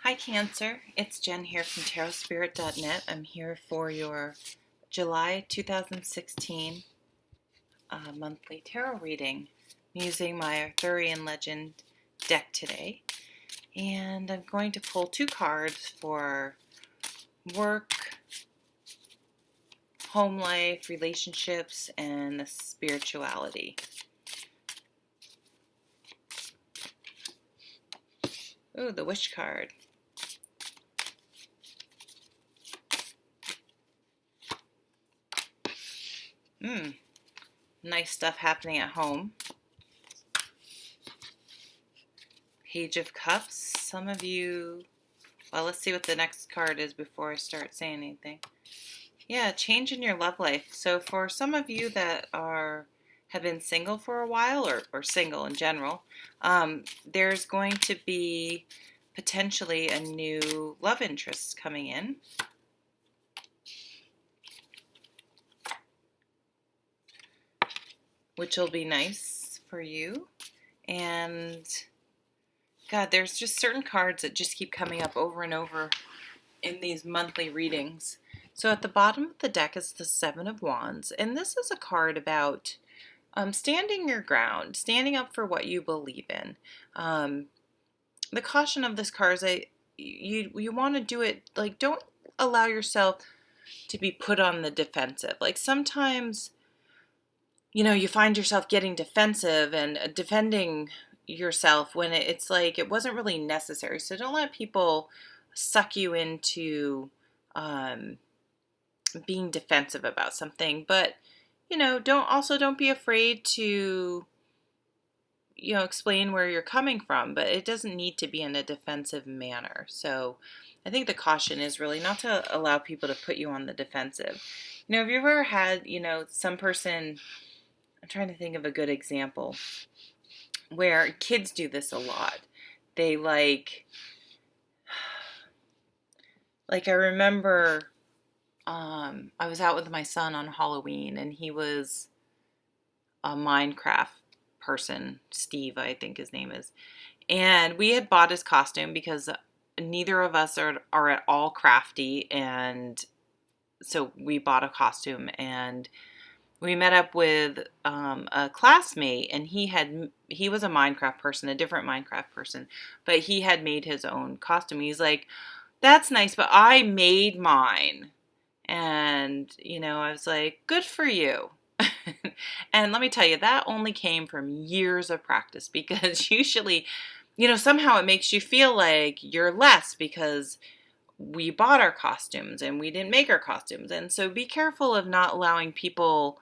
Hi Cancer, it's Jen here from tarotspirit.net. I'm here for your July 2016 monthly tarot reading. I'm using my Arthurian Legend deck today, and I'm going to pull two cards for work, home life, relationships, and the spirituality. Ooh, the Wish card. Nice stuff happening at home. Page of Cups. Some of you, well, let's see what the next card is before I start saying anything. Yeah, change in your love life. So for some of you that have been single for a while, or single in general, there's going to be potentially a new love interest coming in. Which will be nice for you. And God, there's just certain cards that just keep coming up over and over in these monthly readings. So at the bottom of the deck is the Seven of Wands, and this is a card about standing your ground, standing up for what you believe in. The caution of this card is that you want to do it, like, don't allow yourself to be put on the defensive. Like sometimes, you find yourself getting defensive and defending yourself when it's like it wasn't really necessary. So don't let people suck you into being defensive about something. But don't be afraid to explain where you're coming from, but it doesn't need to be in a defensive manner. So I think the caution is really not to allow people to put you on the defensive. Have you ever had, some person, I'm trying to think of a good example, where kids do this a lot. They I remember I was out with my son on Halloween, and he was a Minecraft person, Steve, I think his name is. And we had bought his costume because neither of us are at all crafty, and so we bought a costume, and we met up with a classmate, and he was a Minecraft person, a different Minecraft person, but he had made his own costume. He's like, "That's nice, but I made mine." And, I was like, "Good for you." And let me tell you, that only came from years of practice, because usually, somehow it makes you feel like you're less because we bought our costumes and we didn't make our costumes. And so be careful of not allowing people,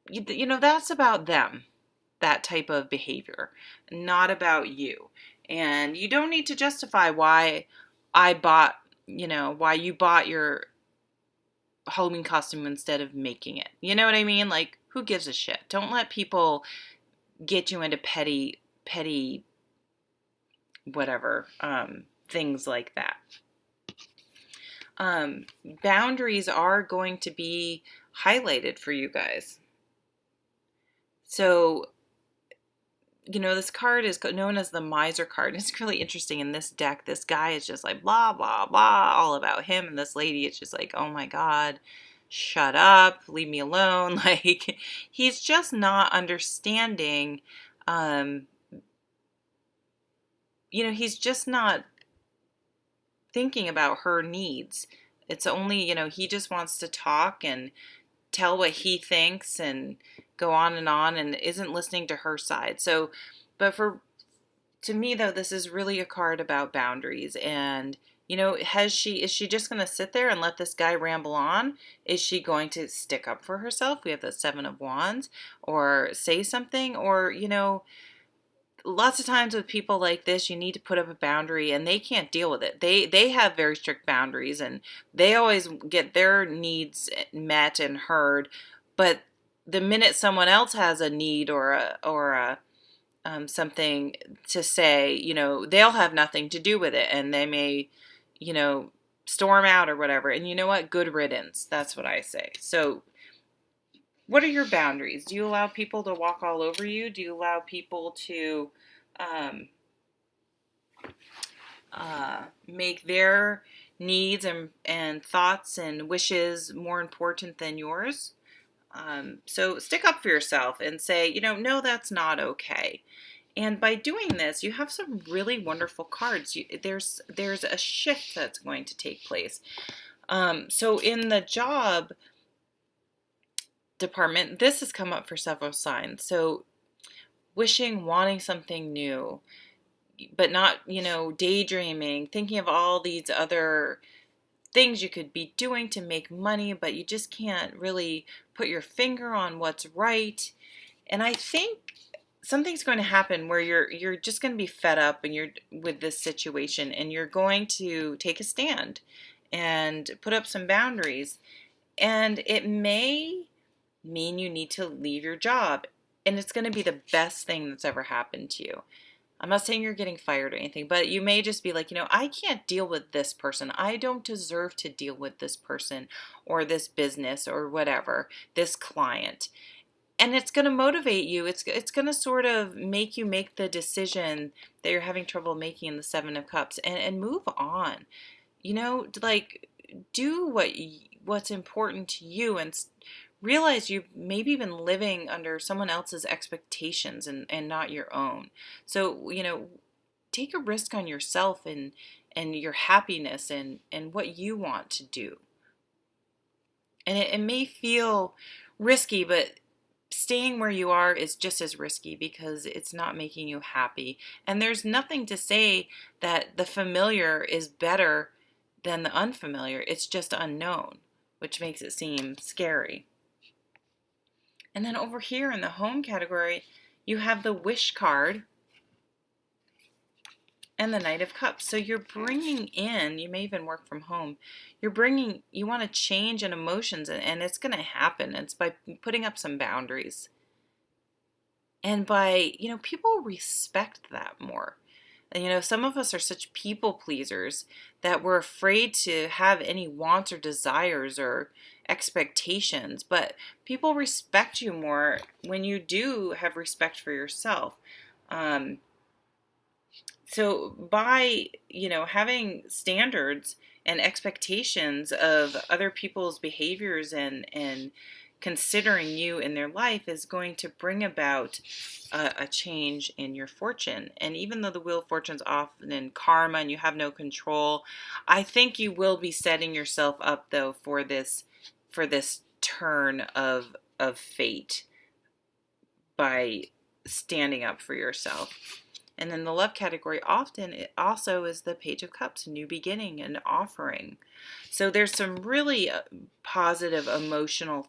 that's about them, that type of behavior, not about you. And you don't need to justify why why you bought your Halloween costume instead of making it. You know what I mean? Like, who gives a shit? Don't let people get you into petty, whatever, things like that. Boundaries are going to be highlighted for you guys. So, this card is known as the Miser card. It's really interesting. In this deck, this guy is just like blah, blah, blah, all about him. And this lady, it's just like, oh my God, shut up, leave me alone. Like, he's just not understanding, he's just not thinking about her needs. It's only, he just wants to talk and tell what he thinks and go on and isn't listening to her side. So, but to me though, this is really a card about boundaries. And, is she just going to sit there and let this guy ramble on? Is she going to stick up for herself? We have the Seven of Wands, or say something, or, lots of times with people like this, you need to put up a boundary, and they can't deal with it. They have very strict boundaries, and they always get their needs met and heard. But the minute someone else has a need or a something to say, they'll have nothing to do with it, and they may, storm out or whatever. And you know what? Good riddance. That's what I say. So, what are your boundaries? Do you allow people to walk all over you? Do you allow people to make their needs and thoughts and wishes more important than yours. So stick up for yourself and say, no, that's not okay. And by doing this, you have some really wonderful cards. There's a shift that's going to take place. So in the job department, this has come up for several signs. So wishing, wanting something new, but not, daydreaming, thinking of all these other things you could be doing to make money, but you just can't really put your finger on what's right. And I think something's going to happen where you're just going to be fed up and you're with this situation, and you're going to take a stand and put up some boundaries. And it may mean you need to leave your job, and it's going to be the best thing that's ever happened to you. I'm not saying you're getting fired or anything, but you may just be like, I can't deal with this person. I don't deserve to deal with this person or this business or whatever, this client. And it's going to motivate you. It's going to sort of make you make the decision that you're having trouble making in the Seven of Cups, and move on. Like, do what's important to you, and realize you've maybe been living under someone else's expectations and not your own. So, take a risk on yourself and your happiness and what you want to do. And it may feel risky, but staying where you are is just as risky because it's not making you happy. And there's nothing to say that the familiar is better than the unfamiliar. It's just unknown, which makes it seem scary. And then over here in the home category, you have the Wish card and the Knight of Cups. So you're bringing in, you may even work from home, you want to change in emotions, and it's going to happen. It's by putting up some boundaries. And by, people respect that more. And, some of us are such people pleasers that we're afraid to have any wants or desires or expectations. But people respect you more when you do have respect for yourself. So by, having standards and expectations of other people's behaviors and considering you in their life is going to bring about a change in your fortune. And even though the Wheel of Fortune's often in karma and you have no control, I think you will be setting yourself up though for this turn of fate by standing up for yourself. And then the love category often it also is the Page of Cups, new beginning and offering. So there's some really positive emotional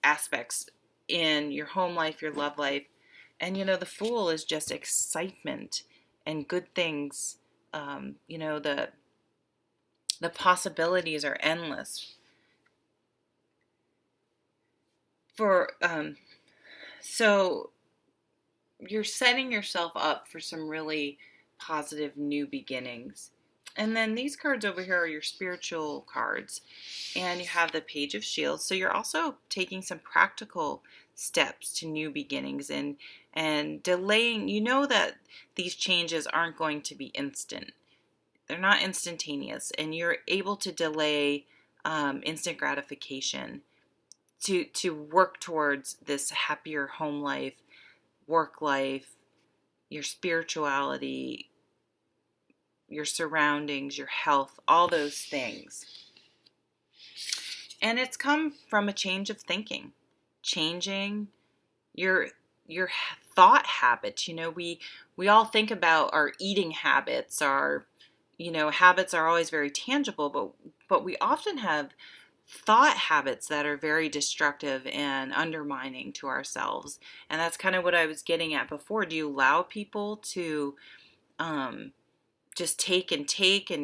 aspects in your home life, your love life. And, the Fool is just excitement and good things. The possibilities are endless. So you're setting yourself up for some really positive new beginnings. And then these cards over here are your spiritual cards. And you have the Page of Shields. So you're also taking some practical steps to new beginnings and delaying. You know that these changes aren't going to be instant. They're not instantaneous. And you're able to delay instant gratification to work towards this happier home life, work life, your spirituality, your surroundings, your health, all those things. And it's come from a change of thinking, changing your thought habits. We all think about our eating habits. Our habits are always very tangible, but we often have thought habits that are very destructive and undermining to ourselves. And that's kind of what I was getting at before. Do you allow people to just take, and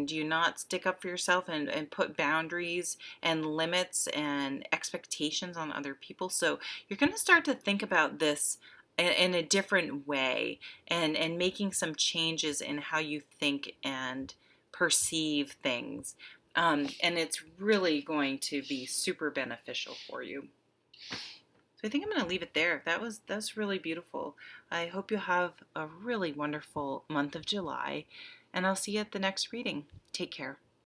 do you not stick up for yourself and put boundaries and limits and expectations on other people? So you're going to start to think about this in a different way and making some changes in how you think and perceive things. And it's really going to be super beneficial for you. So I think I'm going to leave it there. That's really beautiful. I hope you have a really wonderful month of July. and I'll see you at the next reading. Take care.